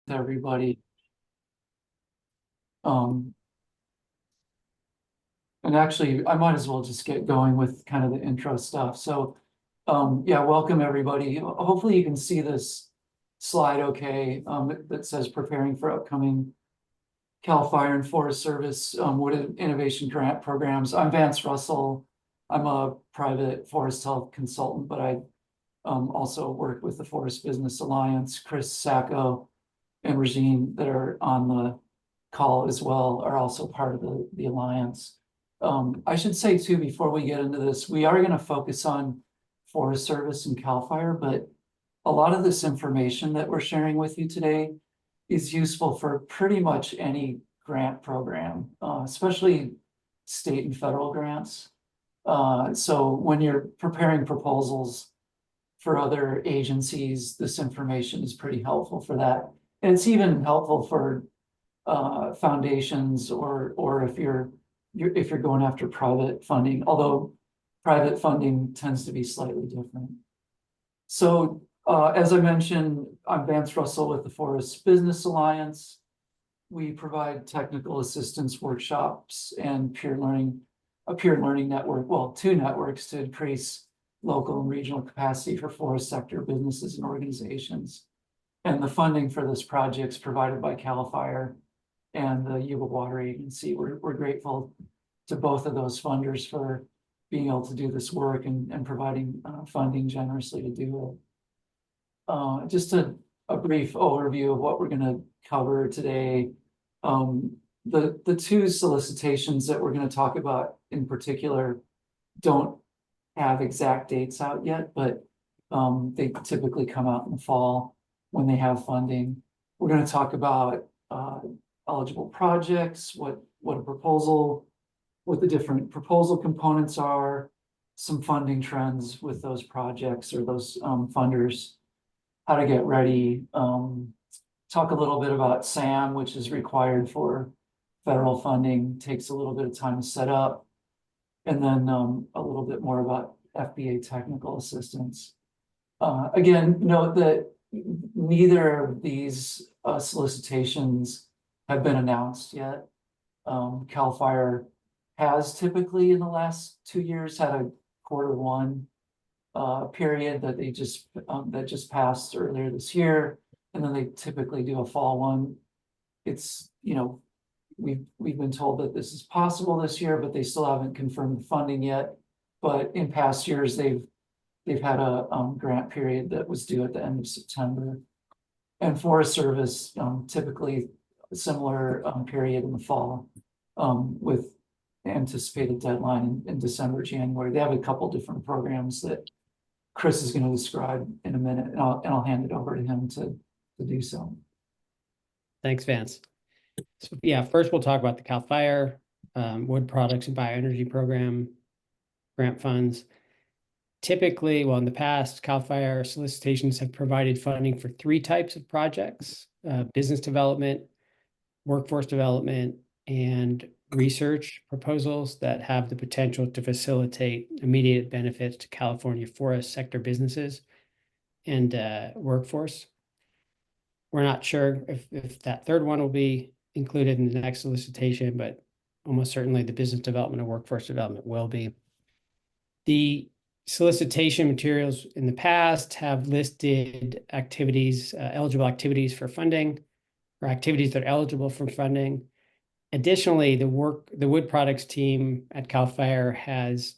to everybody. And actually, I might as well just get going with kind of the intro stuff. So, yeah, welcome everybody. Hopefully you can see this slide okay, that says preparing for upcoming Cal Fire and Forest Service Wood Innovation Grant programs. I'm Vance Russell. I'm a private forest health consultant, but I also work with the Forest Business Alliance. Chris Sacco and Regine that are on the call as well are also part of the Alliance. I should say too, before we get into this, we are going to focus on Forest Service and Cal Fire, but a lot of this information that we're sharing with you today is useful for pretty much any grant program, especially state and federal grants. So when you're preparing proposals for other agencies, this information is pretty helpful for that. And it's even helpful for foundations or if you're going after private funding, although private funding tends to be slightly different. So as I mentioned, I'm Vance Russell with the Forest Business Alliance. We provide technical assistance workshops and a peer learning network, well, two networks to increase local and regional capacity for forest sector businesses and organizations. And the funding for this project is provided by Cal Fire and the Yuba Water Agency. We're grateful to both of those funders for being able to do this work and providing funding generously to do it. Just a brief overview of what we're going to cover today. The two solicitations that we're going to talk about in particular don't have exact dates out yet, but they typically come out in the fall when they have funding. We're going to talk about eligible projects, what the different proposal components are, some funding trends with those projects or those funders, how to get ready, talk a little bit about SAM, which is required for federal funding, takes a little bit of time to set up, and then a little bit more about FBA technical assistance. Again, note that neither of these solicitations have been announced yet. Cal Fire has typically in the last 2 years had a Q1 period that they just passed earlier this year, and then they typically do a fall one. It's, we've been told that this is possible this year, but they still haven't confirmed the funding yet. But in past years, they've had a grant period that was due at the end of September. And Forest Service typically a similar period in the fall with anticipated deadline in December, January. They have a couple different programs that Chris is going to describe in a minute, and I'll hand it over to him to do so. Thanks, Vance. So, yeah, first we'll talk about the Cal Fire Wood Products and Bioenergy Program grant funds. Typically, well, in the past, Cal Fire solicitations have provided funding for 3 types of projects: business development, workforce development, and research proposals that have the potential to facilitate immediate benefits to California forest sector businesses and workforce. We're not sure if that third one will be included in the next solicitation, but almost certainly the business development and workforce development will be. The solicitation materials in the past have listed activities, eligible activities for funding, or activities that are eligible for funding. Additionally, the wood products team at Cal Fire has,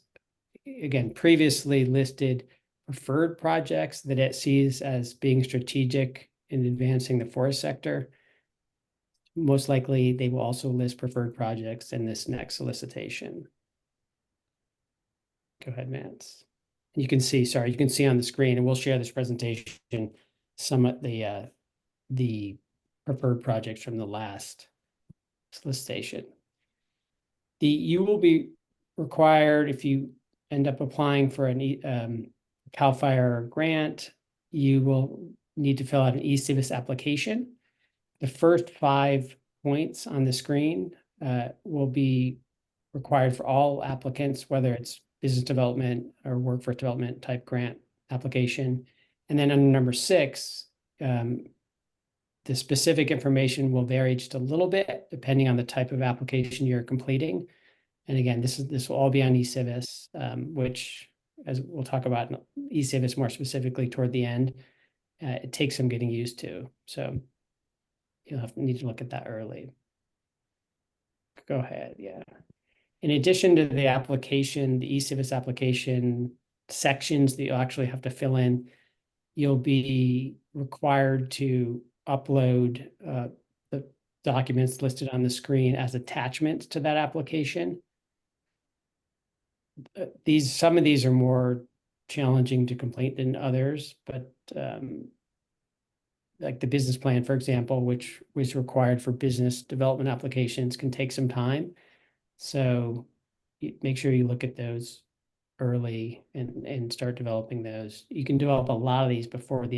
again, previously listed preferred projects that it sees as being strategic in advancing the forest sector. Most likely, they will also list preferred projects in this next solicitation. Go ahead, Vance. You can see on the screen, and we'll share this presentation, some of the preferred projects from the last solicitation. You will be required, if you end up applying for an Cal Fire grant, you will need to fill out an eCivis application. The first 5 points on the screen will be required for all applicants, whether it's business development or workforce development type grant application. And then under number 6, the The specific information will vary just a little bit depending on the type of application you're completing. And again, this will all be on eCivis, which, as we'll talk about eCivis more specifically toward the end, it takes some getting used to. So you'll need to look at that early. Go ahead, yeah. In addition to the application, the eCivis application sections that you'll actually have to fill in, you'll be required to upload the documents listed on the screen as attachments to that application. Some of these are more challenging to complete than others, but like the business plan, for example, which was required for business development applications, can take some time. So make sure you look at those early and start developing those. You can develop a lot of these before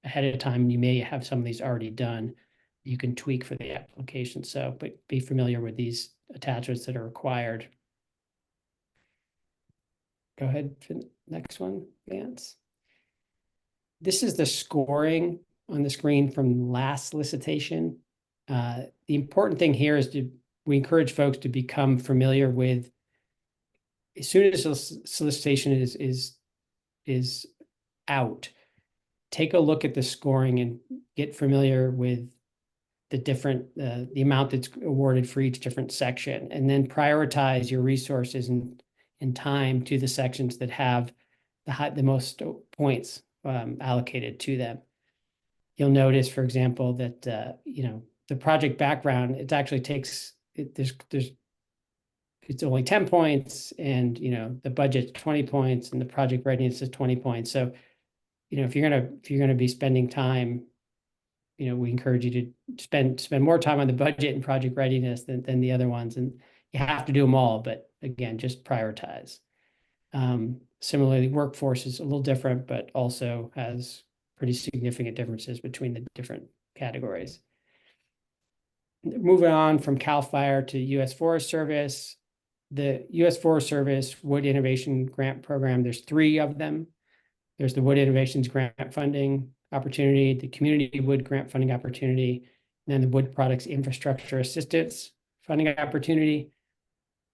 ahead of time. You may have some of these already done. You can tweak for the application. So, but be familiar with these attachments that are required. Go ahead for the next one, Vance. This is the scoring on the screen from last solicitation. The important thing here is we encourage folks to become familiar with, as soon as the solicitation is out, take a look at the scoring and get familiar with the amount that's awarded for each different section, and then prioritize your resources and time to the sections that have the most points allocated to them. You'll notice, for example, that the project background, it actually takes it's only 10 points, and the budget's 20 points, and the project readiness is 20 points. So if you're gonna be spending time, we encourage you to spend more time on the budget and project readiness than the other ones, and you have to do them all, but again, just prioritize. Similarly, workforce is a little different, but also has pretty significant differences between the different categories. Moving on from CAL FIRE to U.S. Forest Service. The U.S. Forest Service Wood Innovation Grant Program, there's 3 of them. There's the Wood Innovations Grant Funding Opportunity, the Community Wood Grant Funding Opportunity, and then the Wood Products Infrastructure Assistance Funding Opportunity.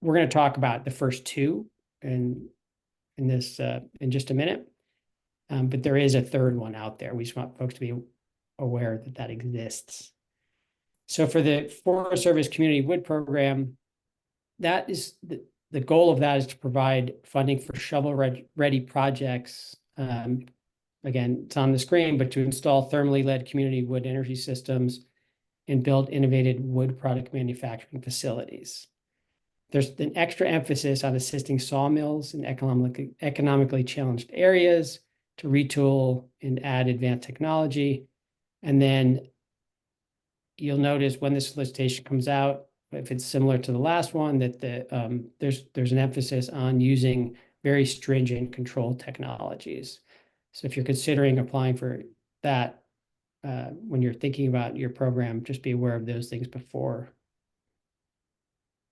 We're going to talk about the first 2 in just a minute, but there is a third one out there. We just want folks to be aware that exists. So for the Forest Service Community Wood Program, that is the goal of that is to provide funding for shovel-ready projects. Again, it's on the screen, but to install thermally led community wood energy systems and build innovative wood product manufacturing facilities. There's an extra emphasis on assisting sawmills in economically challenged areas to retool and add advanced technology. And then you'll notice when the solicitation comes out, if it's similar to the last one, that there's an emphasis on using very stringent control technologies. So if you're considering applying for that, when you're thinking about your program, just be aware of those things before,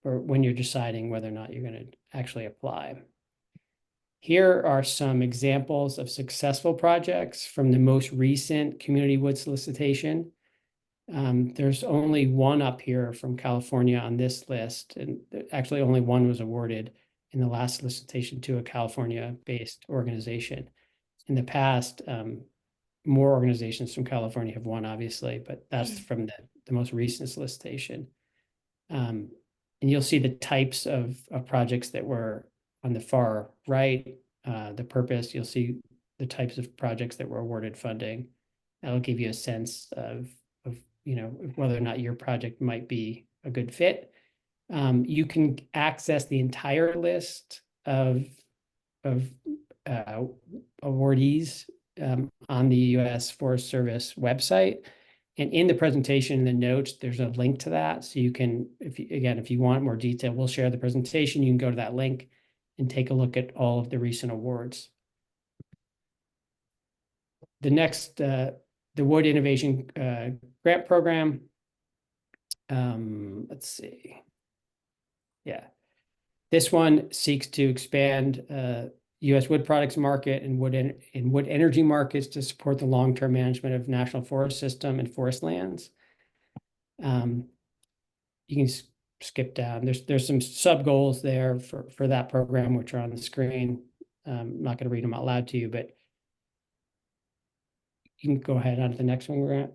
or when you're deciding whether or not you're going to actually apply. Here are some examples of successful projects from the most recent community wood solicitation. There's only one up here from California on this list, and actually only one was awarded in the last solicitation to a California-based organization. In the past, more organizations from California have won, obviously, but that's from the most recent solicitation. And you'll see the types of projects that were on the far right, the purpose. You'll see the types of projects that were awarded funding. That'll give you a sense of whether or not your project might be a good fit. You can access the entire list of awardees on the U.S. Forest Service website. And in the presentation, in the notes, there's a link to that. So you can, if you want more detail, we'll share the presentation. You can go to that link and take a look at all of the recent awards. The next, the Wood Innovation Grant Program. Let's see. Yeah. This one seeks to expand U.S. wood products market and wood energy markets to support the long-term management of national forest system and forest lands. You can skip down. There's some sub goals there for that program, which are on the screen. I'm not going to read them out loud to you, but you can go ahead on to the next one, Grant.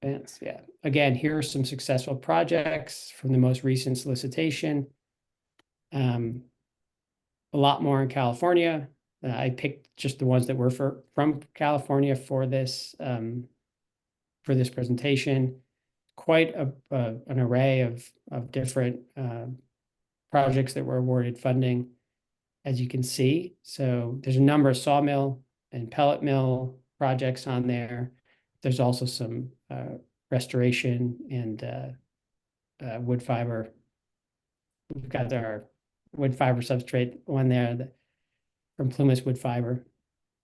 Vance, yeah. Again, here are some successful projects from the most recent solicitation. A lot more in California. I picked just the ones that were from California for this presentation. Quite an array of different projects that were awarded funding, as you can see. So there's a number of sawmill and pellet mill projects on there. There's also some restoration and wood fiber. We've got our wood fiber substrate one there from Plumas Wood Fiber.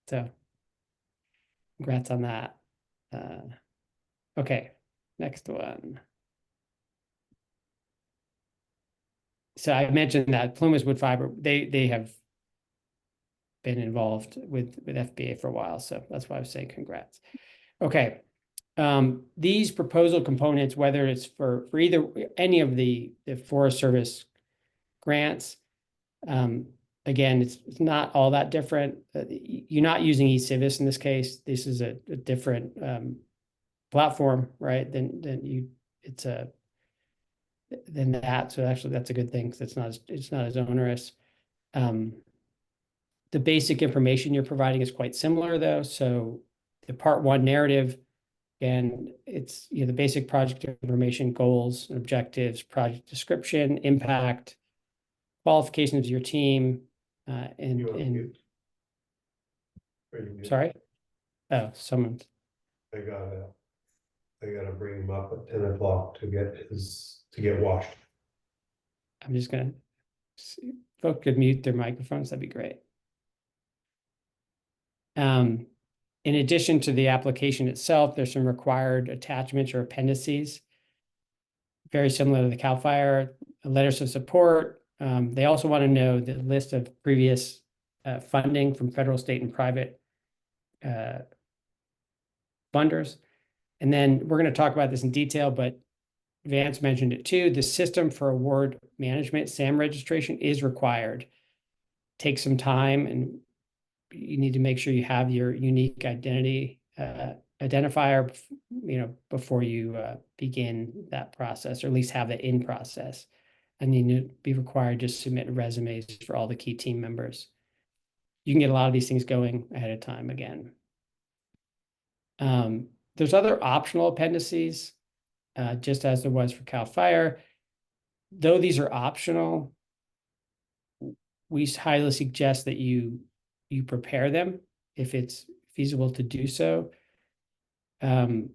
So congrats on that. Okay, next one. So I mentioned that Plumas Wood Fiber, they have been involved with FBA for a while, so that's why I was saying congrats. Okay, these proposal components, whether it's for either any of the Forest Service grants, again, it's not all that different. You're not using eCivis in this case. This is a different platform, right? Than that. So actually, that's a good thing because it's not as onerous. The basic information you're providing is quite similar, though. So the part one narrative, and it's the basic project information, goals and objectives, project description, impact, qualifications of your team, and sorry. Oh, someone. I gotta bring him up at 10 o'clock to get washed. I'm just gonna, folks could mute their microphones, that'd be great. In addition to the application itself, there's some required attachments or appendices, very similar to the CAL FIRE, letters of support. They also want to know the list of previous funding from federal, state, and private funders. And then we're going to talk about this in detail, but Vance mentioned it too. The system for award management, SAM registration, is required. Take some time, and you need to make sure you have your unique identity identifier, before you begin that process, or at least have it in process. And you need to be required to submit resumes for all the key team members. You can get a lot of these things going ahead of time again. There's other optional appendices, just as there was for CAL FIRE. Though these are optional, we highly suggest that you prepare them if it's feasible to do so. There's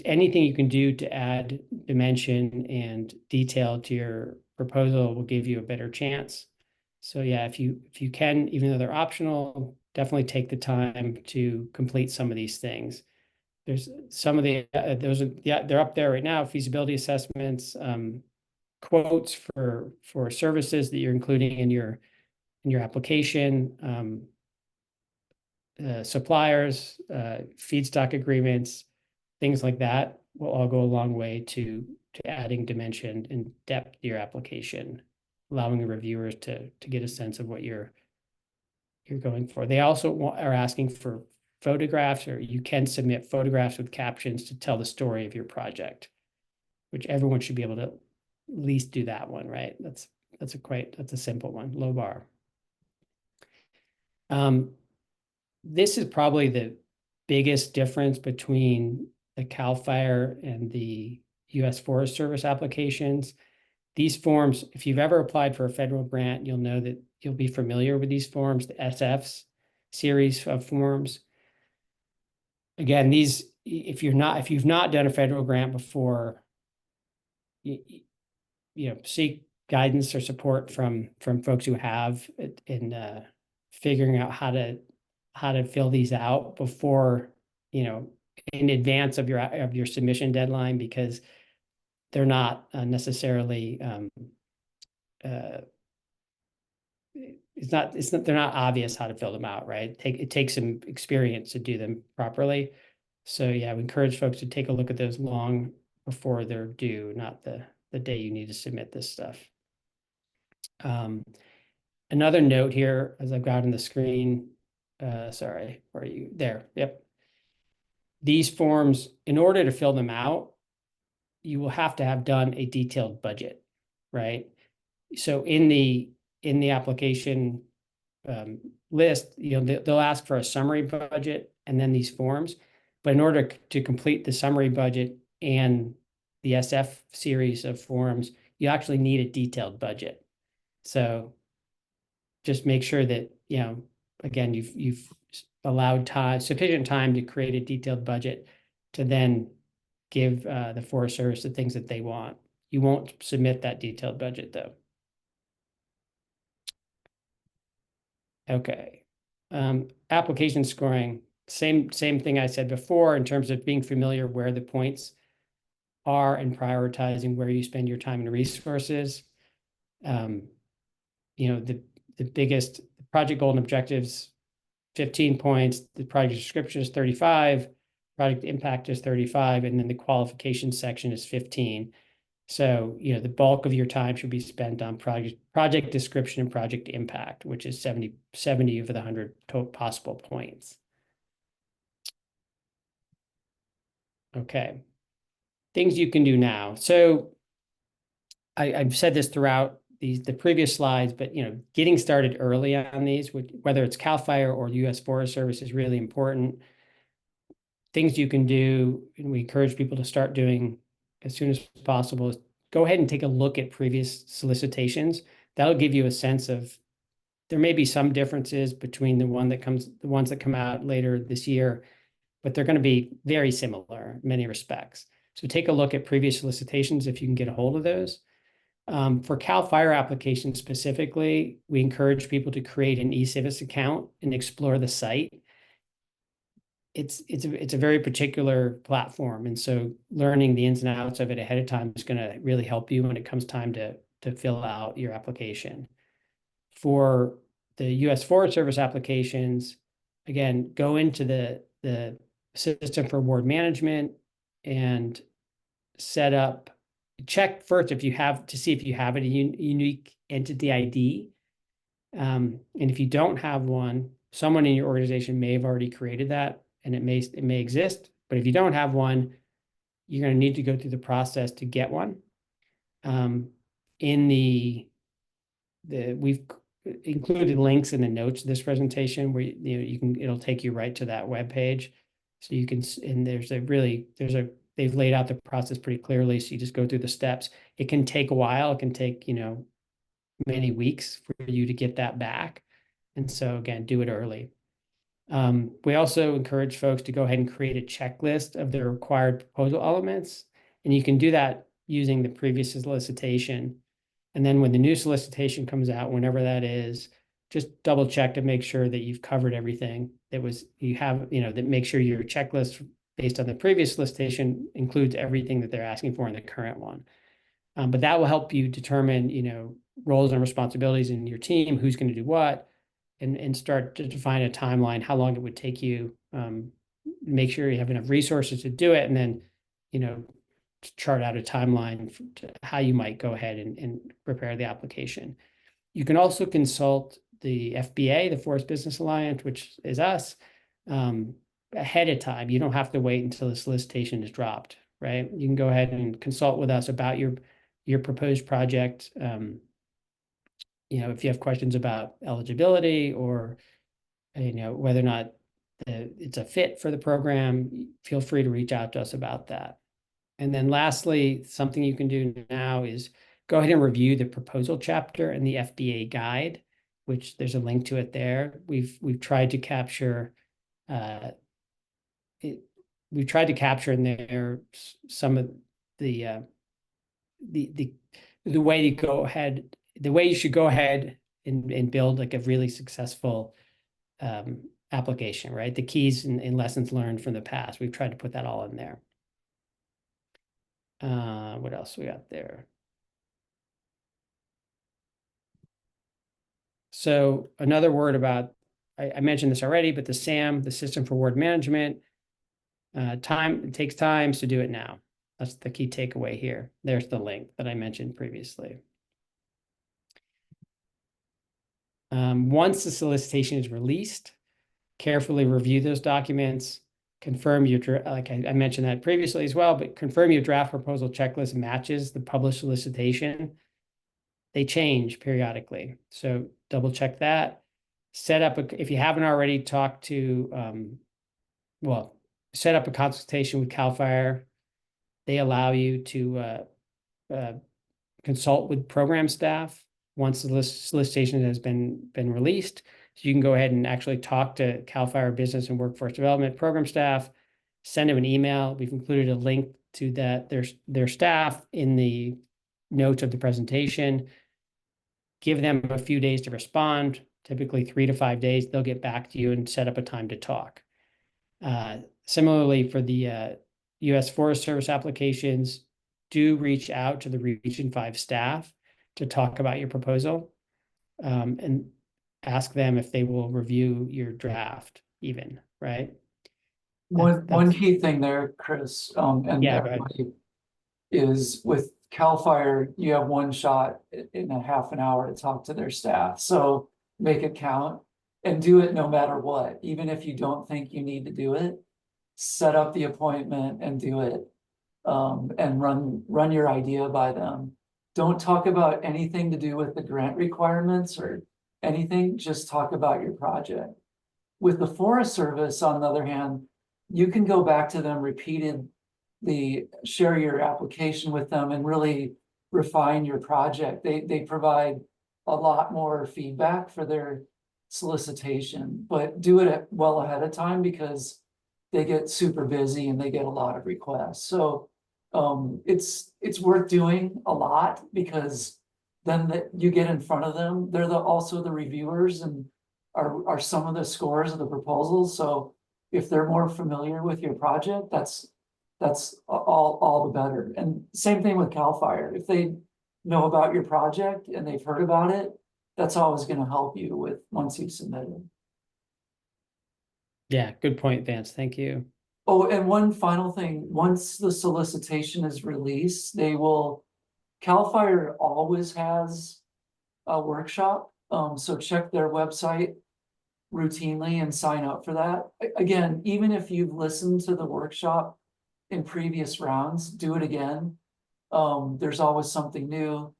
anything you can do to add dimension and detail to your proposal will give you a better chance. So yeah, if you can, even though they're optional, definitely take the time to complete some of these things. There's some of the they're up there right now. Feasibility assessments, quotes for services that you're including in your application, suppliers, feedstock agreements, things like that will all go a long way to adding dimension and depth to your application, allowing the reviewers to get a sense of what you're going for. They also are asking for photographs, or you can submit photographs with captions to tell the story of your project, which everyone should be able to at least do that one, right? That's a simple one, low bar. This is probably the biggest difference between the CAL FIRE and the U.S. Forest Service applications. These forms, if you've ever applied for a federal grant, you'll know that you'll be familiar with these forms, the SFs series of forms. Again, these, if you've not done a federal grant before, seek guidance or support from folks who have in figuring out how to fill these out before, in advance of your submission deadline, because they're not necessarily they're not obvious how to fill them out, right? It takes some experience to do them properly. So yeah, we encourage folks to take a look at those long before they're due, not the day you need to submit this stuff. Another note here, as I've got on the screen, sorry, where are you? There, yep. These forms, in order to fill them out, you will have to have done a detailed budget, right? So in the application list, they'll ask for a summary budget and then these forms. But in order to complete the summary budget and the SF series of forms, you actually need a detailed budget. So just make sure that, again, you've allowed sufficient time to create a detailed budget to then give the Forest Service the things that they want. You won't submit that detailed budget though. Okay. Application scoring, same thing I said before in terms of being familiar where the points are and prioritizing where you spend your time and resources. The biggest project goal and objectives, 15 points, the project description is 35, project impact is 35, and then the qualification section is 15. So, the bulk of your time should be spent on project description and project impact, which is 70 of the 100 possible points. Okay. Things you can do now. So I've said this throughout the previous slides, but getting started early on these, whether it's CAL FIRE or US Forest Service, is really important. Things you can do, and we encourage people to start doing as soon as possible, is go ahead and take a look at previous solicitations. That'll give you a sense of, there may be some differences between the ones that come out later this year, but they're going to be very similar in many respects. So take a look at previous solicitations if you can get a hold of those. For CAL FIRE applications specifically, we encourage people to create an eCivis account and explore the site. It's a very particular platform, and so learning the ins and outs of it ahead of time is going to really help you when it comes time to fill out your application. For the US Forest Service applications, again, go into the system for award management and check first if you have a unique entity ID. And if you don't have one, someone in your organization may have already created that, and it may exist. But if you don't have one, you're going to need to go through the process to get one. We've included links in the notes of this presentation where it'll take you right to that web page. So you can, and they've laid out the process pretty clearly. So you just go through the steps. It can take a while. It can take, many weeks for you to get that back. And so again, do it early. We also encourage folks to go ahead and create a checklist of the required proposal elements. And you can do that using the previous solicitation. And then when the new solicitation comes out, whenever that is, just double check to make sure that you've covered everything that make sure your checklist based on the previous solicitation includes everything that they're asking for in the current one. But that will help you determine, roles and responsibilities in your team, who's going to do what, and start to define a timeline, how long it would take you, make sure you have enough resources to do it, and then, chart out a timeline to how you might go ahead and prepare the application. You can also consult the FBA, the Forest Business Alliance, which is us, ahead of time. You don't have to wait until the solicitation is dropped, right? You can go ahead and consult with us about your proposed project. If you have questions about eligibility or, whether or not it's a fit for the program, feel free to reach out to us about that. And then lastly, something you can do now is go ahead and review the proposal chapter and the FBA guide, which there's a link to it there. We've tried to capture we've tried to capture in there some of the way you go ahead, the way you should go ahead and build like a really successful application, right? The keys and lessons learned from the past. We've tried to put that all in there. What else we got there? So another word about, I mentioned this already, but the SAM, the System for Award Management, it takes time, so do it now. That's the key takeaway here. There's the link that I mentioned previously. Once the solicitation is released, carefully review those documents, confirm your, like I mentioned that previously as well, but confirm your draft proposal checklist matches the published solicitation. They change periodically, so double check that. Set up, if you haven't already talked to, set up a consultation with CAL FIRE. They allow you to consult with program staff once the solicitation has been released. So you can go ahead and actually talk to CAL FIRE Business and Workforce Development program staff, send them an email. We've included a link to that, their staff in the notes of the presentation. Give them a few days to respond, typically 3 to 5 days. They'll get back to you and set up a time to talk. Similarly, for the U.S. Forest Service applications, do reach out to the Region 5 staff to talk about your proposal, and ask them if they will review your draft even, right? One key thing there, Chris, and Yeah, go ahead. everybody, is with CAL FIRE, you have one shot in a half an hour to talk to their staff. So make it count and do it no matter what. Even if you don't think you need to do it, set up the appointment and do it. And run your idea by them. Don't talk about anything to do with the grant requirements or anything, just talk about your project. With the Forest Service, on the other hand, you can go back to them repeatedly, share your application with them and really refine your project. They provide a lot more feedback for their solicitation, but do it well ahead of time because they get super busy and they get a lot of requests. So it's worth doing a lot because then you get in front of them. They're also the reviewers and are some of the scores of the proposals. So if they're more familiar with your project, that's all the better. And same thing with CAL FIRE. If they know about your project and they've heard about it, that's always going to help you with once you've submitted. Yeah, good point, Vance. Thank you. Oh, and one final thing, once the solicitation is released, CAL FIRE always has a workshop. So check their website routinely and sign up for that. Again, even if you've listened to the workshop in previous rounds, do it again. There's always something new.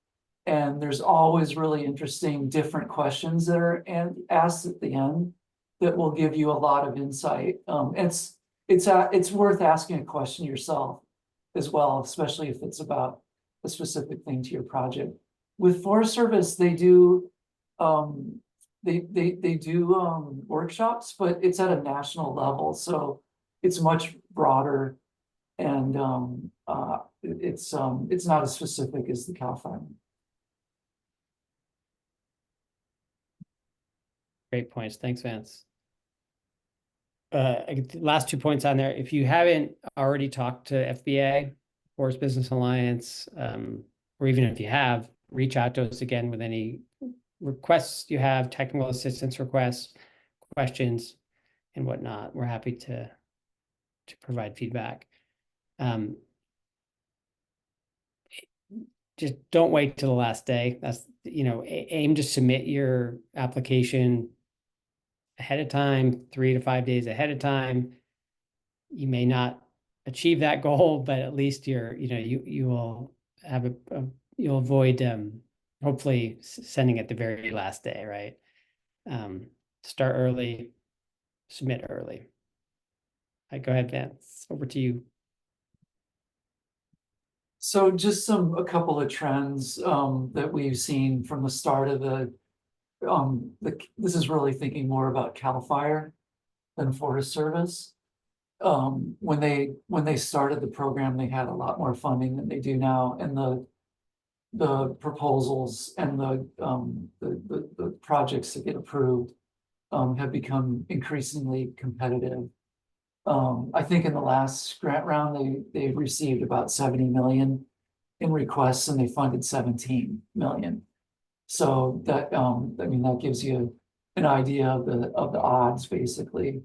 And there's always really interesting, different questions that are asked at the end that will give you a lot of insight. It's worth asking a question yourself as well, especially if it's about a specific thing to your project. With Forest Service, they do workshops, but it's at a national level, so it's much broader, and it's not as specific as the CAL FIRE. Great points. Thanks, Vance. Last 2 points on there. If you haven't already talked to FBA, Forest Business Alliance, or even if you have, reach out to us again with any requests you have, technical assistance requests, questions, and whatnot. We're happy to provide feedback. Just don't wait till the last day. That's, aim to submit your application ahead of time, 3 to 5 days ahead of time. You may not achieve that goal, but at least you will have you'll avoid hopefully sending it the very last day, right? Start early, submit early. All right, go ahead, Vance. Over to you. So just a couple of trends that we've seen from the start of this is really thinking more about CAL FIRE than Forest Service. When they started the program, they had a lot more funding than they do now, and the proposals and the projects that get approved have become increasingly competitive. I think in the last grant round, they received about 70 million in requests and they funded 17 million. So that, I mean, that gives you an idea of the odds, basically.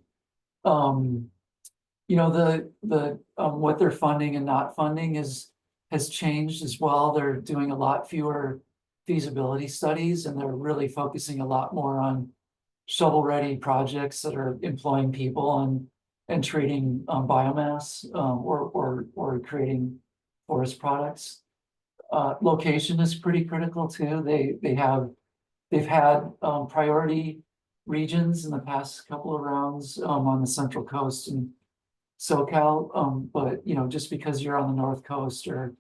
You know, what they're funding and not funding has changed as well. They're doing a lot fewer feasibility studies, and they're really focusing a lot more on shovel-ready projects that are employing people and treating biomass, or creating forest products. Location is pretty critical too. They've had priority regions in the past couple of rounds on the Central Coast and SoCal, but you know, just because you're on the North Coast or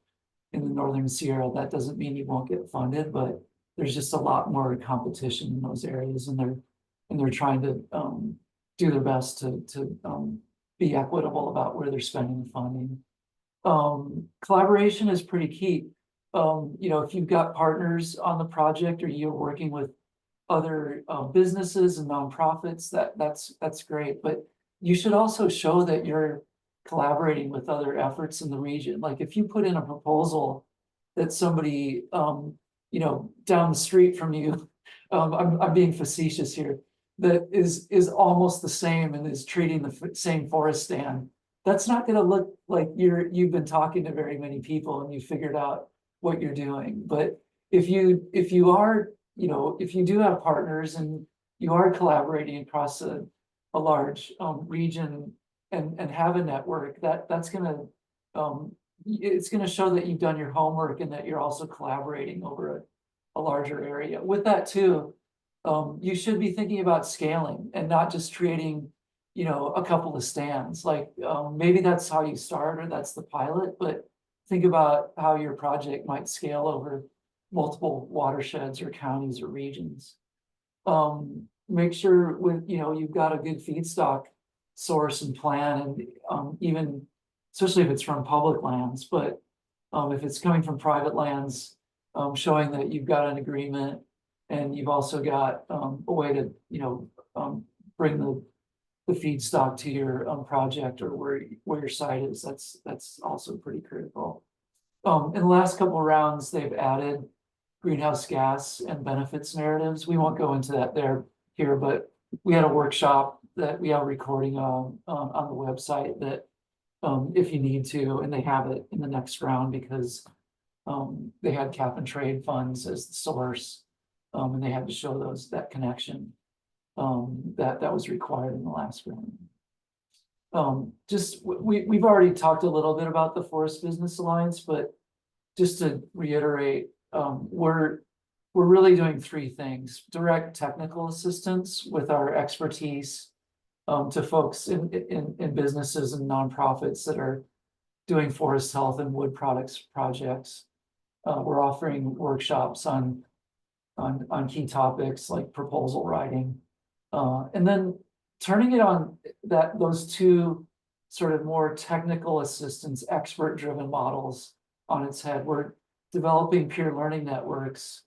in the Northern Sierra, that doesn't mean you won't get funded, but there's just a lot more competition in those areas, and they're trying to do their best to be equitable about where they're spending the funding. Collaboration is pretty key. You know, if you've got partners on the project or you're working with other businesses and nonprofits, that's great, but you should also show that you're collaborating with other efforts in the region. Like if you put in a proposal that somebody, you know, down the street from you, I'm being facetious here, that is almost the same and is treating the same forest stand, that's not gonna look like you've been talking to very many people and you figured out what you're doing. But if you are, you know, if you do have partners and you are collaborating across a large region and have a network, that's gonna it's gonna show that you've done your homework and that you're also collaborating over a larger area. With that too, you should be thinking about scaling and not just creating, you know, a couple of stands. Like maybe that's how you start or that's the pilot, but think about how your project might scale over multiple watersheds or counties or regions. Make sure you know, you've got a good feedstock source and plan, and even especially if it's from public lands, but if it's coming from private lands, showing that you've got an agreement and you've also got a way to, you know, bring the feedstock to your project or where your site is. That's also pretty critical. In the last couple of rounds, they've added greenhouse gas and benefits narratives. We won't go into that here, but we had a workshop that we have a recording on the website that if you need to, and they have it in the next round because they had cap and trade funds as the source, and they had to show that connection that was required in the last round. Just we've already talked a little bit about the Forest Business Alliance, but just to reiterate, we're really doing three things: direct technical assistance with our expertise to folks in businesses and nonprofits that are doing forest health and wood products projects. We're offering workshops on key topics like proposal writing, and then turning it on those two sort of more technical assistance, expert-driven models on its head. We're developing peer learning networks.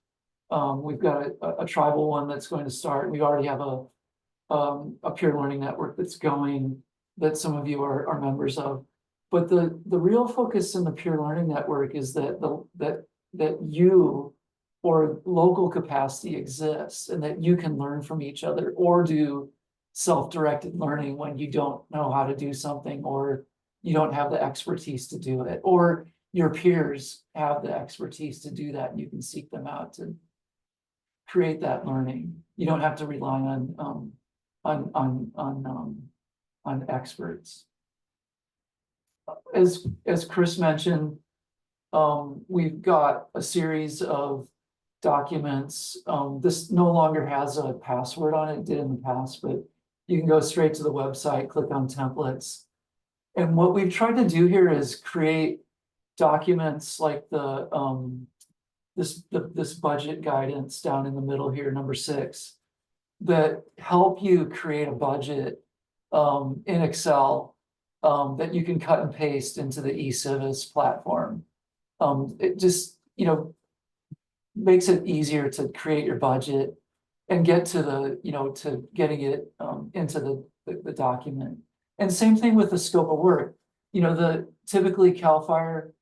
We've got a tribal one that's going to start. We already have a peer learning network that's going, that some of you are members of. But the real focus in the peer learning network is that you or local capacity exists and that you can learn from each other or do self-directed learning when you don't know how to do something or you don't have the expertise to do it, or your peers have the expertise to do that and you can seek them out to create that learning. You don't have to rely on experts. As Chris mentioned, we've got a series of documents. This no longer has a password on it. It did in the past, but you can go straight to the website, click on templates. And what we've tried to do here is create documents like this budget guidance down in the middle here, number 6, that help you create a budget in Excel that you can cut and paste into the eCivis platform. It just, you know, makes it easier to create your budget and get to the, you know, to getting it into the document. And same thing with the scope of work. You know, typically CAL FIRE,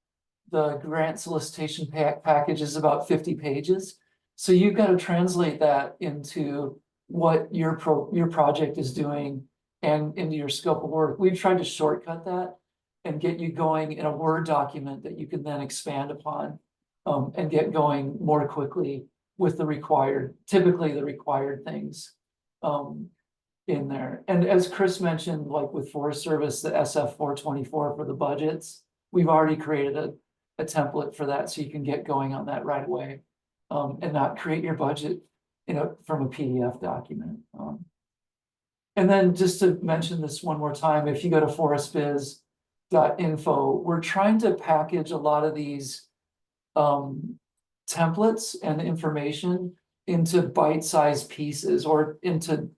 the grant solicitation package is about 50 pages. So you've got to translate that into what your project is doing and into your scope of work. We've tried to shortcut that and get you going in a Word document that you can then expand upon, and get going more quickly with typically the required things, in there. And as Chris mentioned, like with Forest Service, the SF 424 for the budgets, we've already created a template for that, so you can get going on that right away. And not create your budget, from a PDF document. And then just to mention this one more time, if you go to forestbiz.info, we're trying to package a lot of these templates and information into bite-sized pieces, or into,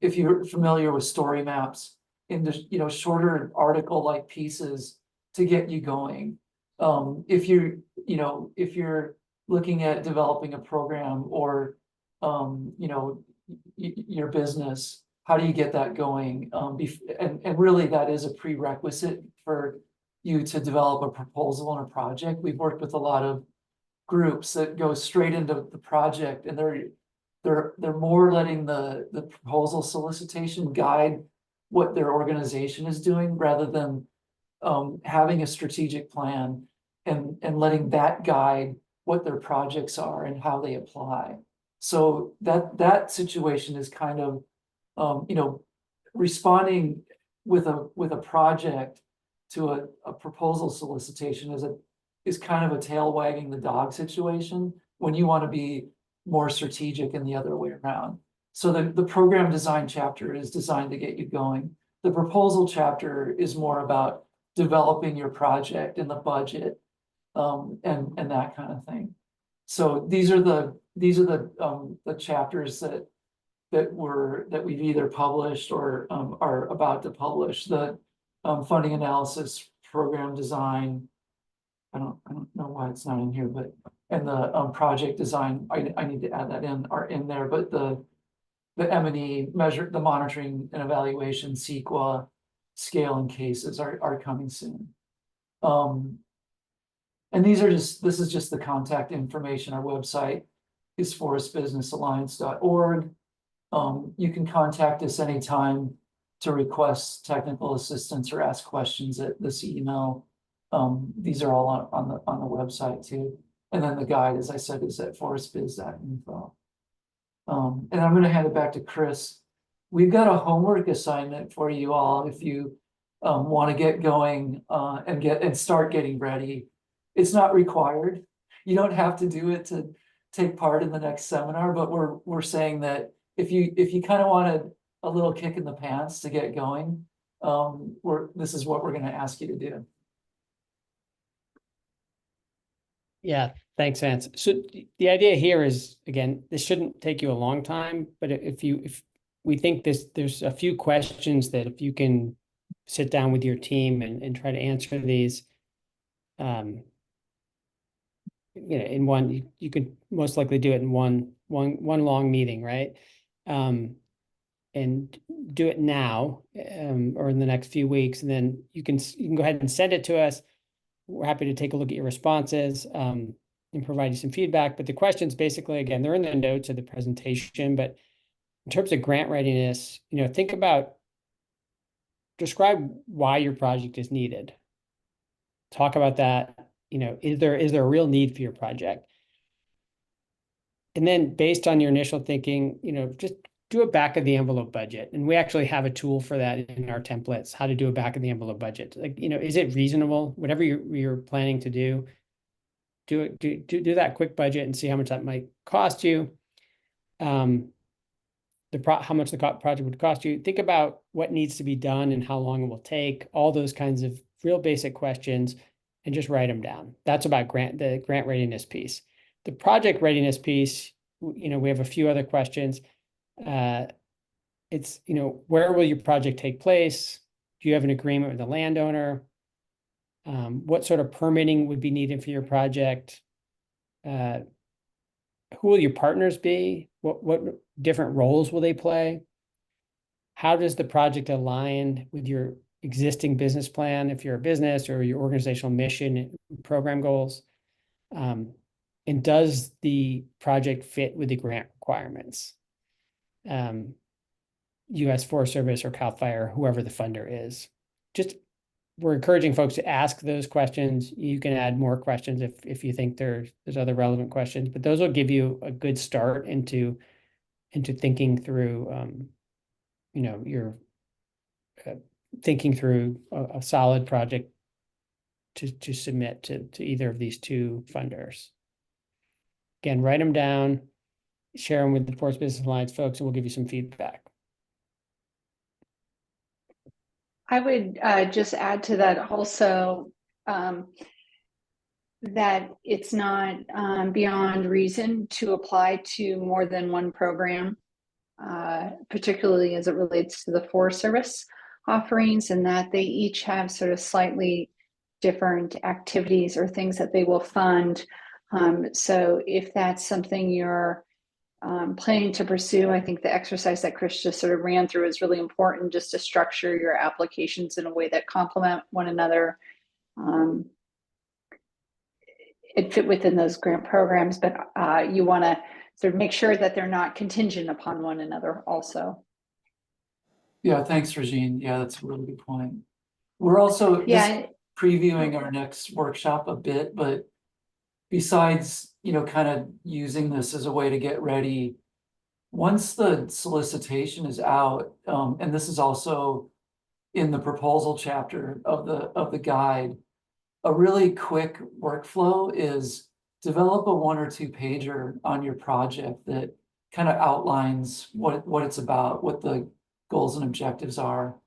if you're familiar with story maps, into, shorter article-like pieces to get you going. If you're looking at developing a program, or, your business, how do you get that going? And really that is a prerequisite for you to develop a proposal on a project. We've worked with a lot of groups that go straight into the project, and they're more letting the proposal solicitation guide what their organization is doing, rather than having a strategic plan and letting that guide what their projects are and how they apply. So that situation is kind of, responding with a project to a proposal solicitation is kind of a tail wagging the dog situation, when you want to be more strategic in the other way around. So the program design chapter is designed to get you going. The proposal chapter is more about developing your project and the budget, and that kind of thing. So these are the chapters that we've either published or are about to publish. The funding analysis, program design. I don't know why it's not in here, but, and the project design, I need to add that in, are in there, but the M&E measure, the monitoring and evaluation, CEQA, scale and cases are coming soon. And this is just the contact information. Our website is forestbusinessalliance.org. You can contact us anytime to request technical assistance or ask questions at this email. These are all on the website too. And then the guide, as I said, is at forestbiz.info. And I'm going to hand it back to Chris. We've got a homework assignment for you all if you want to get going and start getting ready. It's not required. You don't have to do it to take part in the next seminar, but we're saying that if you kind of wanted a little kick in the pants to get going, this is what we're going to ask you to do. Yeah, thanks, Vance. So the idea here is, again, this shouldn't take you a long time, but if we think there's a few questions that if you can sit down with your team and try to answer these, in one, you could most likely do it in one long meeting, right? And do it now, or in the next few weeks, and then you can go ahead and send it to us. We're happy to take a look at your responses, and provide you some feedback. But the questions basically, again, they're in the notes of the presentation, but in terms of grant readiness, think about, describe why your project is needed. Talk about that. Is there a real need for your project? And then based on your initial thinking, just do a back of the envelope budget. And we actually have a tool for that in our templates, how to do a back of the envelope budget. Like, is it reasonable? Whatever you're planning to do that quick budget and see how much that might cost you. How much the project would cost you. Think about what needs to be done and how long it will take, all those kinds of real basic questions, and just write them down. That's about the grant readiness piece. The project readiness piece, we have a few other questions. It's, where will your project take place? Do you have an agreement with the landowner? What sort of permitting would be needed for your project? Who will your partners be? What different roles will they play? How does the project align with your existing business plan, if you're a business, or your organizational mission and program goals? And does the project fit with the grant requirements? US Forest Service or CAL FIRE, whoever the funder is. Just, we're encouraging folks to ask those questions. You can add more questions if you think there's other relevant questions, but those will give you a good start into thinking through, you know, your thinking through a solid project to submit to either of these two funders. Again, write them down, share them with the Forest Business Alliance folks, and we'll give you some feedback. I would just add to that also that it's not beyond reason to apply to more than one program, particularly as it relates to the Forest Service offerings, and that they each have sort of slightly different activities or things that they will fund. So if that's something you're planning to pursue, I think the exercise that Chris just sort of ran through is really important, just to structure your applications in a way that complement one another and fit within those grant programs. But you want to sort of make sure that they're not contingent upon one another also. Yeah, thanks, Regine. Yeah, that's a really good point. We're also just previewing our next workshop a bit, but besides, you know, kind of using this as a way to get ready, once the solicitation is out, and this is also in the proposal chapter of the guide, a really quick workflow is develop a 1 or 2 pager on your project that kind of outlines what it's about, what the goals and objectives are.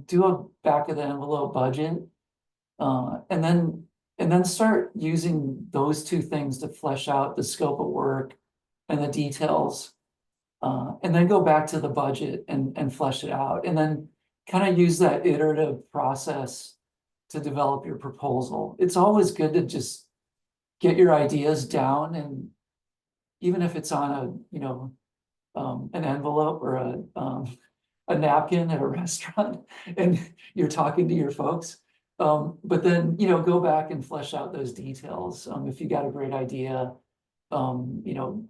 Do a back of the envelope budget, and then start using those 2 things to flesh out the scope of work and the details, and then go back to the budget and flesh it out, and then kind of use that iterative process to develop your proposal. It's always good to just get your ideas down, and even if it's on a, you know, an envelope or a napkin at a restaurant and you're talking to your folks, but then, you know, go back and flesh out those details. If you got a great idea, you know,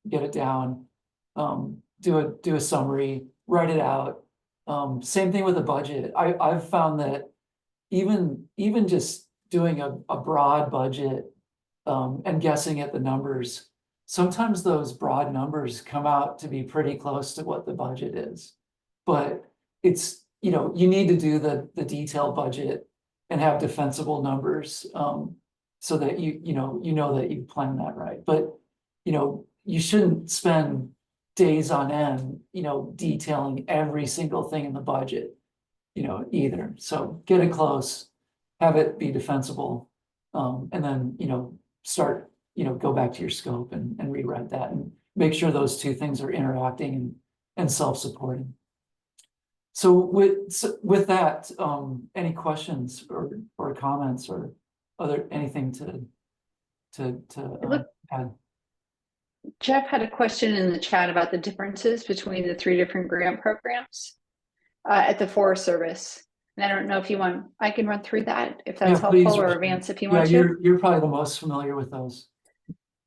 get it down, do a summary, write it out. Same thing with a budget. I've found that even just doing a broad budget, and guessing at the numbers, sometimes those broad numbers come out to be pretty close to what the budget is. But it's, you know, you need to do the detailed budget and have defensible numbers, so that you know that you plan that right. But, you know, you shouldn't spend days on end, you know, detailing every single thing in the budget, you know, either. So get it close, have it be defensible, and then, you know, start, you know, go back to your scope and rewrite that and make sure those 2 things are interacting and self-supporting. So with that, any questions or comments or anything to add? Jeff had a question in the chat about the differences between the 3 different grant programs at the Forest Service. And I don't know if you want, I can run through that if that's helpful, or Vance, if you want to. You're probably the most familiar with those.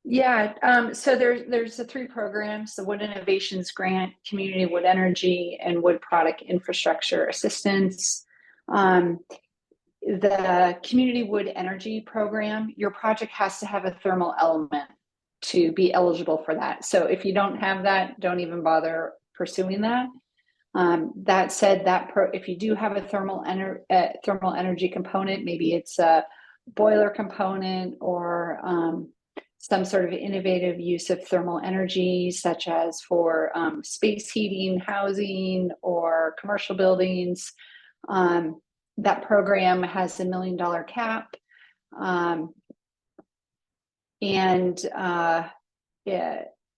Yeah, so there's the 3 programs: the Wood Innovations Grant, Community Wood Energy, and Wood Product Infrastructure Assistance. The Community Wood Energy program, your project has to have a thermal element to be eligible for that. So if you don't have that, don't even bother pursuing that. That said, if you do have a thermal energy component, maybe it's a boiler component or some sort of innovative use of thermal energy, such as for space heating, housing, or commercial buildings, that program has $1 million cap.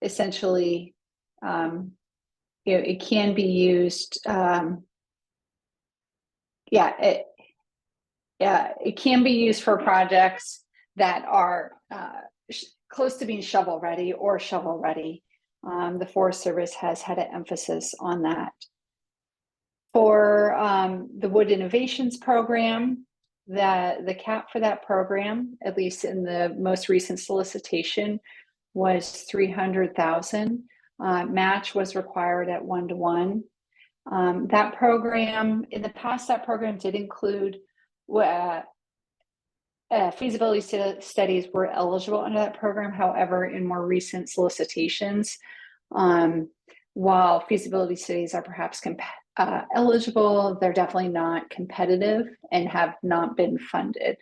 Essentially, it can be used. It can be used for projects that are close to being shovel ready or shovel ready. The Forest Service has had an emphasis on that. For the Wood Innovations Program, the cap for that program, at least in the most recent solicitation, was 300,000. Match was required at 1-to-1. That program, in the past, that program did include feasibility studies were eligible under that program. However, in more recent solicitations, while feasibility studies are perhaps eligible, they're definitely not competitive and have not been funded.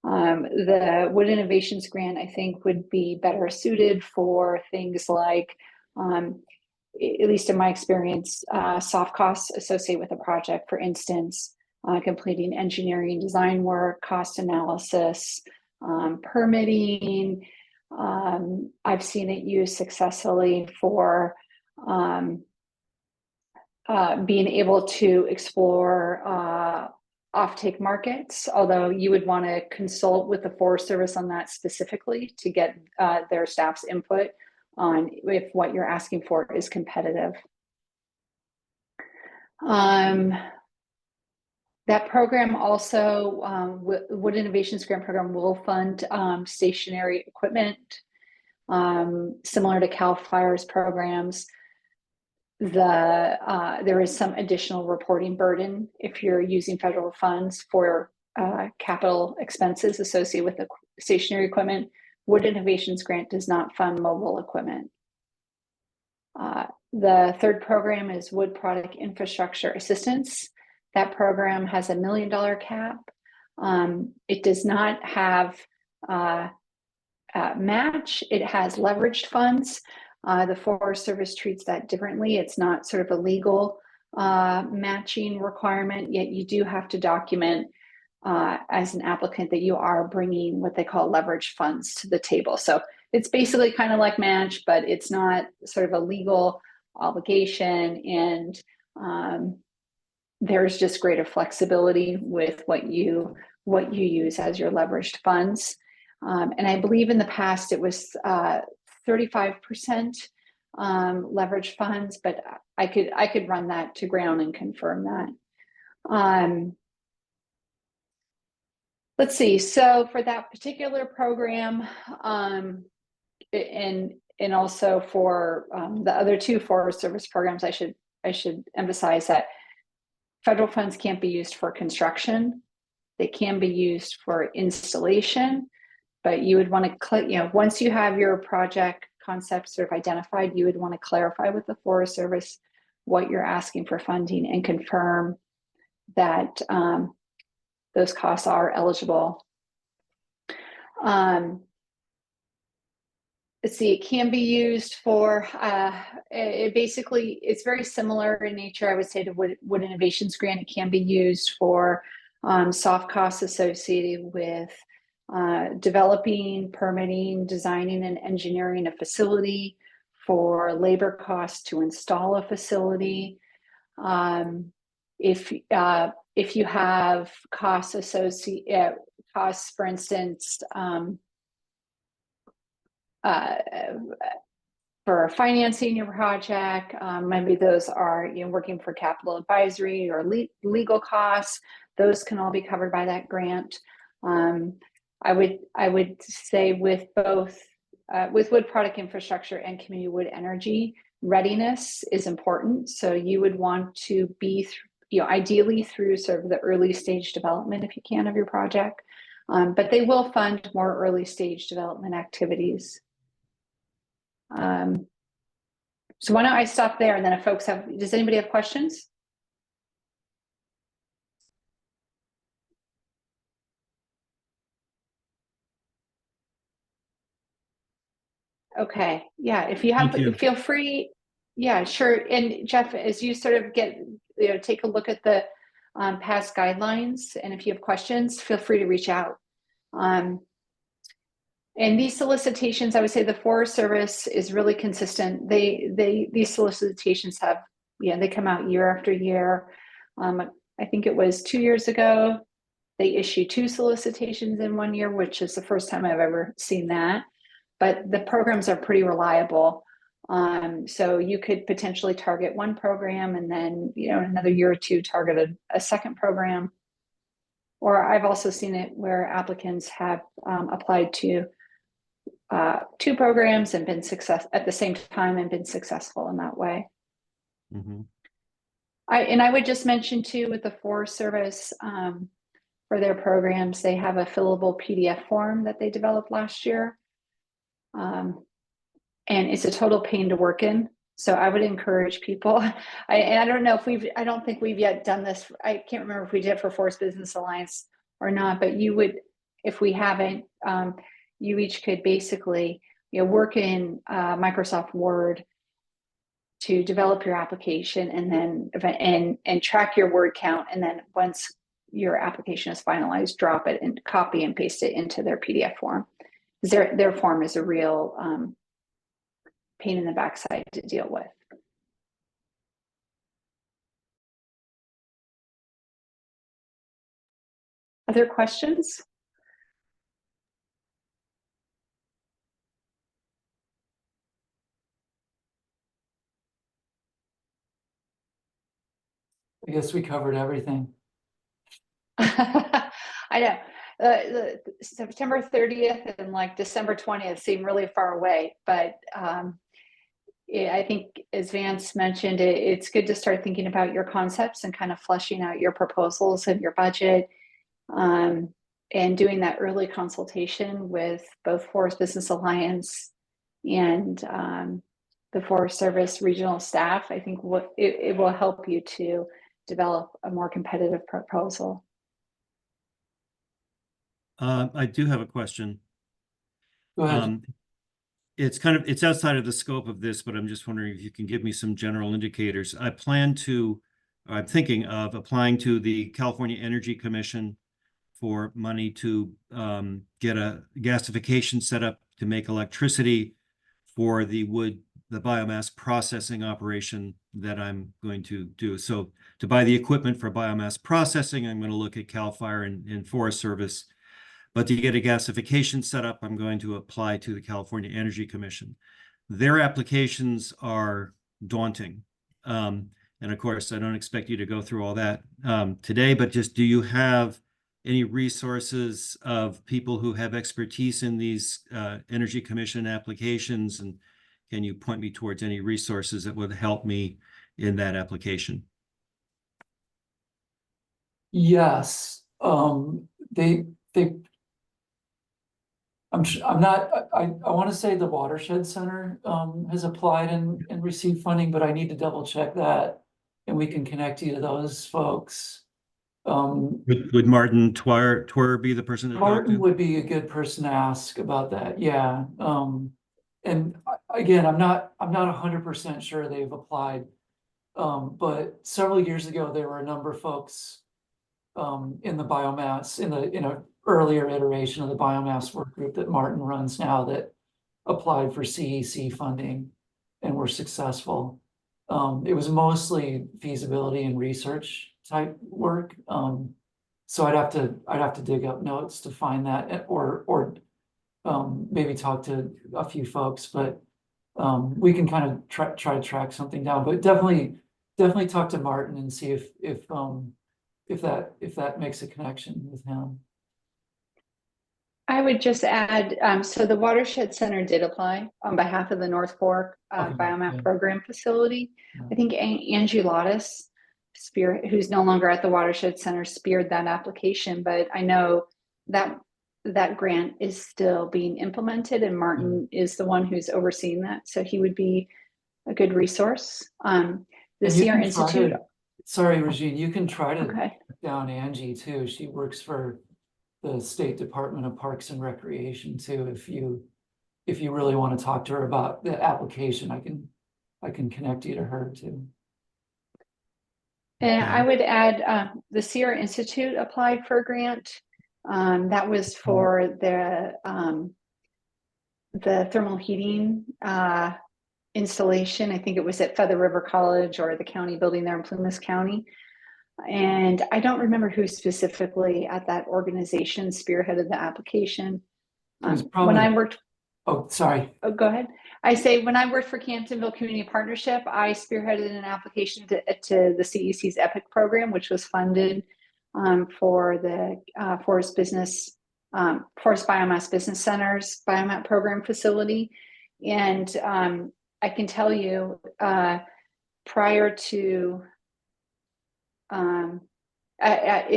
The Wood Innovations Grant, I think, would be better suited for things like, at least in my experience, soft costs associated with a project, for instance, completing engineering design work, cost analysis, permitting. I've seen it used successfully for being able to explore offtake markets, although you would want to consult with the Forest Service on that specifically to get their staff's input on if what you're asking for is competitive. That program also, Wood Innovations Grant Program will fund stationary equipment, similar to CAL FIRE's programs. There is some additional reporting burden if you're using federal funds for capital expenses associated with the stationary equipment. Wood Innovations Grant does not fund mobile equipment. The third program is Wood Product Infrastructure Assistance. That program has $1 million cap. It does not have match. It has leveraged funds. The Forest Service treats that differently. It's not sort of a legal matching requirement, yet you do have to document as an applicant that you are bringing what they call leveraged funds to the table. So it's basically kind of like match, but it's not sort of a legal obligation, and there's just greater flexibility with what you use as your leveraged funds. And I believe in the past it was 35% leverage funds, but I could run that to ground and confirm that. Let's see. So for that particular program, and also for the other two Forest Service programs, I should emphasize that federal funds can't be used for construction. They can be used for installation, but you would want to, once you have your project concept sort of identified, you would want to clarify with the Forest Service what you're asking for funding and confirm that those costs are eligible. Let's see, it can be used for, it's very similar in nature, I would say, to Wood Innovations Grant. It can be used for soft costs associated with developing, permitting, designing, and engineering a facility, for labor costs to install a facility. If you have costs associated, for instance, for financing your project, maybe those are working for capital advisory or legal costs. Those can all be covered by that grant. I would say with both with wood product infrastructure and community wood energy, readiness is important. So you would want to be ideally through sort of the early stage development if you can of your project, but they will fund more early stage development activities. So why don't I stop there, and then if folks does anybody have questions? Okay, yeah, if you have, feel free. Yeah, sure. And Jeff, as you sort of take a look at the past guidelines, and if you have questions, feel free to reach out. And these solicitations, I would say the Forest Service is really consistent. These solicitations have, they come out year after year. I think it was 2 years ago, they issued 2 solicitations in 1 year, which is the first time I've ever seen that. But the programs are pretty reliable. So you could potentially target one program and then, in another year or two, target a second program. Or I've also seen it where applicants have applied to 2 programs and been at the same time and been successful in that way. Mhm. I would just mention too, with the Forest Service, for their programs, they have a fillable PDF form that they developed last year. And it's a total pain to work in. So I would encourage people. I don't know if I don't think we've yet done this. I can't remember if we did for Forest Business Alliance or not, but you would, if we haven't, you each could basically, work in Microsoft Word to develop your application, and then and track your word count. And then once your application is finalized, drop it and copy and paste it into their PDF form. Their form is a real pain in the backside to deal with. Other questions? I guess we covered everything. I know. The September 30th and like December 20th seem really far away, but I think, as Vance mentioned, it's good to start thinking about your concepts and kind of fleshing out your proposals and your budget, and doing that early consultation with both Forest Business Alliance and the Forest Service regional staff. I think it will help you to develop a more competitive proposal. I do have a question. Go ahead. It's outside of the scope of this, but I'm just wondering if you can give me some general indicators. I'm thinking of applying to the California Energy Commission for money to get a gasification set up to make electricity for the biomass processing operation that I'm going to do. So to buy the equipment for biomass processing, I'm going to look at CAL FIRE and Forest Service. But to get a gasification set up, I'm going to apply to the California Energy Commission. Their applications are daunting. And of course, I don't expect you to go through all that today, but just, do you have any resources of people who have expertise in these Energy Commission applications? And can you point me towards any resources that would help me in that application? Yes, they I'm not, I want to say the Watershed Center has applied and received funding, but I need to double check that, and we can connect you to those folks. Would Martin Twyer be the person to talk Martin to? would be a good person to ask about that, yeah. And again, I'm not 100% sure they've applied. But several years ago, there were a number of folks in the biomass, in a earlier iteration of the biomass work group that Martin runs now, that applied for CEC funding and were successful. It was mostly feasibility and research type work. So I'd have to dig up notes to find that, or maybe talk to a few folks, but we can kind of try to track something down. But definitely talk to Martin and see if that makes a connection with him. I would just add, so the Watershed Center did apply on behalf of the North Fork Okay, Biomass yeah. Program Facility. Yeah. I think Angie Lottis, who's no longer at the Watershed Center, speared that application, but I know that that grant is still being implemented, and Martin is the one who's overseeing that, so he would be a good resource. The And you Sierra can Institute. Sorry, Regine, you can try to Okay. track down Angie too. She works for the State Department of Parks and Recreation too. If you really want to talk to her about the application, I can connect you to her too. And I would add, the Sierra Institute applied for a grant. That was for the thermal heating installation. I think it was at Feather River College or the county building there in Plumas County. And I don't remember who specifically at that organization spearheaded the application. When I worked, oh, sorry. oh, go ahead. I say, when I worked for Camptonville Community Partnership, I spearheaded an application to the CEC's EPIC program, which was funded for the Forest Biomass Business Center's Biomat Program facility. And I can tell you, prior to, in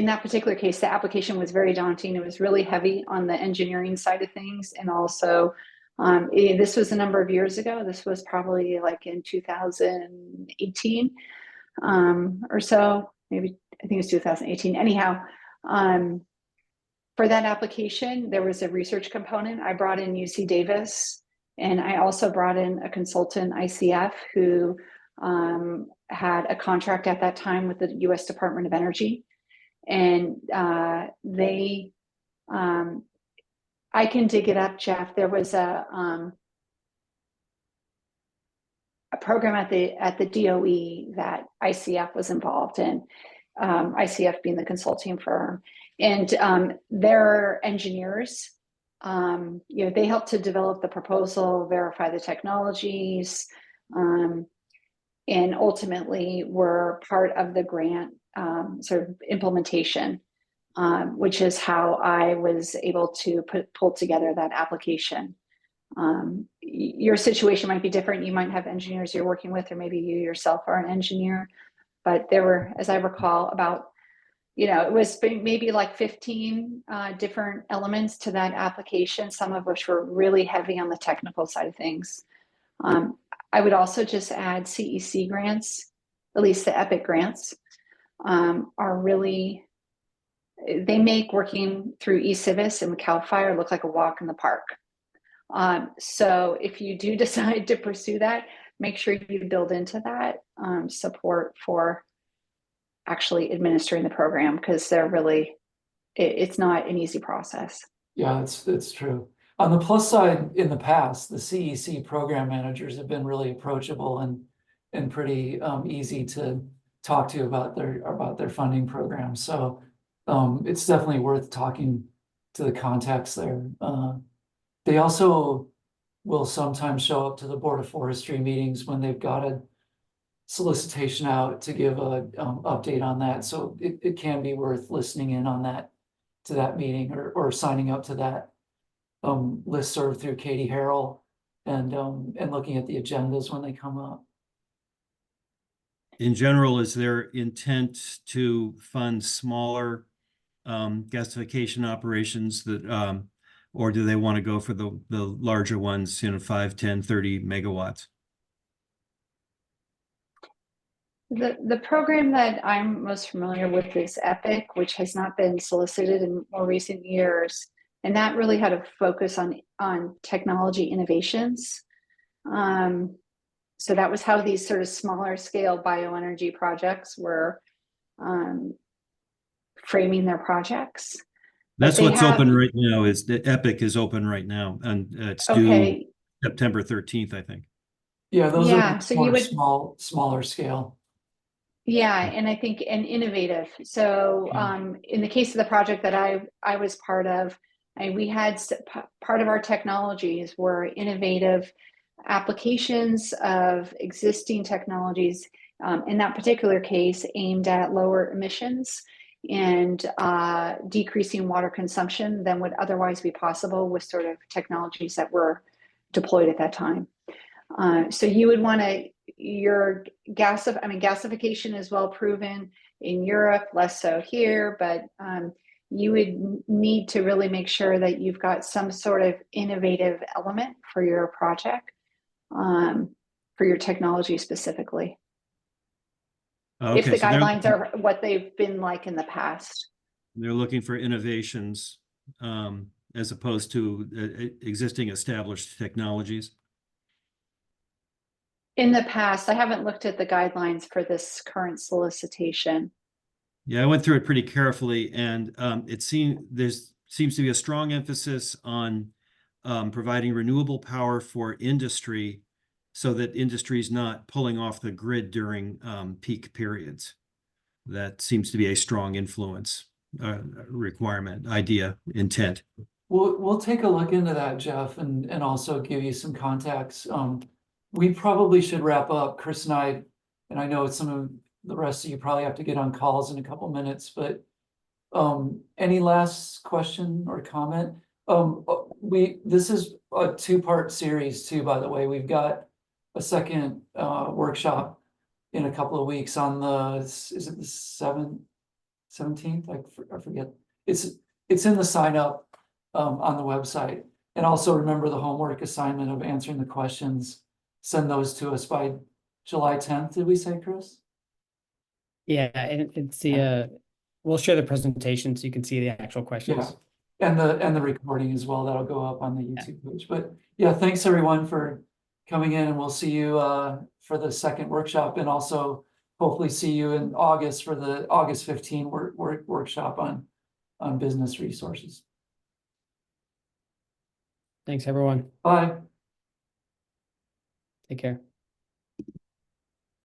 that particular case, the application was very daunting. It was really heavy on the engineering side of things. And also, this was a number of years ago. This was probably like in 2018 or so, maybe I think it was 2018. Anyhow, for that application, there was a research component. I brought in UC Davis, and I also brought in a consultant, ICF, who had a contract at that time with the US Department of Energy. And they, I can dig it up, Jeff. There was a program at the DOE that ICF was involved in, ICF being the consulting firm. And their engineers, they helped to develop the proposal, verify the technologies, and ultimately were part of the grant sort of implementation, which is how I was able to pull together that application. Your situation might be different. You might have engineers you're working with, or maybe you yourself are an engineer, but there were, as I recall, about, it was maybe like 15 different elements to that application, some of which were really heavy on the technical side of things. I would also just add CEC grants, at least the EPIC grants, are really, they make working through eCivis and CAL FIRE look like a walk in the park. So if you do decide to pursue that, make sure you build into that support for actually administering the program, because they're really, it's not an easy process. Yeah, it's true. On the plus side, in the past, the CEC program managers have been really approachable and pretty easy to talk to about their funding program. So it's definitely worth talking to the contacts there. They also will sometimes show up to the Board of Forestry meetings when they've got a solicitation out to give a update on that. So it can be worth listening in on that, to that meeting, or signing up to that listserv through Katie Harrell, and looking at the agendas when they come up. In general, is there intent to fund smaller gasification operations that, or do they want to go for the larger ones, 5, 10, 30 megawatts? The program that I'm most familiar with is EPIC, which has not been solicited in more recent years. And that really had a focus on technology innovations. So that was how these sort of smaller scale bioenergy projects were framing their projects. That's what's open right now. Is the EPIC is open right now, and it's due September 13th, I think. Yeah, those are so more smaller scale. Yeah, and I think innovative. So in the case of the project that I was part of, we had part of our technologies were innovative applications of existing technologies, in that particular case aimed at lower emissions and decreasing water consumption than would otherwise be possible with sort of technologies that were deployed at that time. So you would want to, your gasification is well proven in Europe, less so here, but you would need to really make sure that you've got some sort of innovative element for your project, for your technology specifically. Okay, if the guidelines are what they've been like in the past. They're looking for innovations as opposed to existing established technologies. In the past, I haven't looked at the guidelines for this current solicitation. Yeah, I went through it pretty carefully, and it seems to be a strong emphasis on providing renewable power for industry, so that industry is not pulling off the grid during peak periods. That seems to be a strong influence, requirement, idea, intent. We'll take a look into that, Jeff, and also give you some contacts. We probably should wrap up. Chris and I know some of the rest of you probably have to get on calls in a couple minutes, but Any last question or comment? This is a two-part series too, by the way. We've got a second workshop in a couple of weeks on is it the 17th? I forget. It's in the sign up on the website. And also remember the homework assignment of answering the questions. Send those to us by July 10th, did we say, Chris? Yeah, and it's the, we'll share the presentation so you can see the actual questions. Yeah, and the recording as well, that'll go up on the YouTube page. But yeah, thanks everyone for coming in, and we'll see you for the second workshop, and also hopefully see you in August for the August 15 workshop on business resources. Thanks, everyone. Bye. Take care.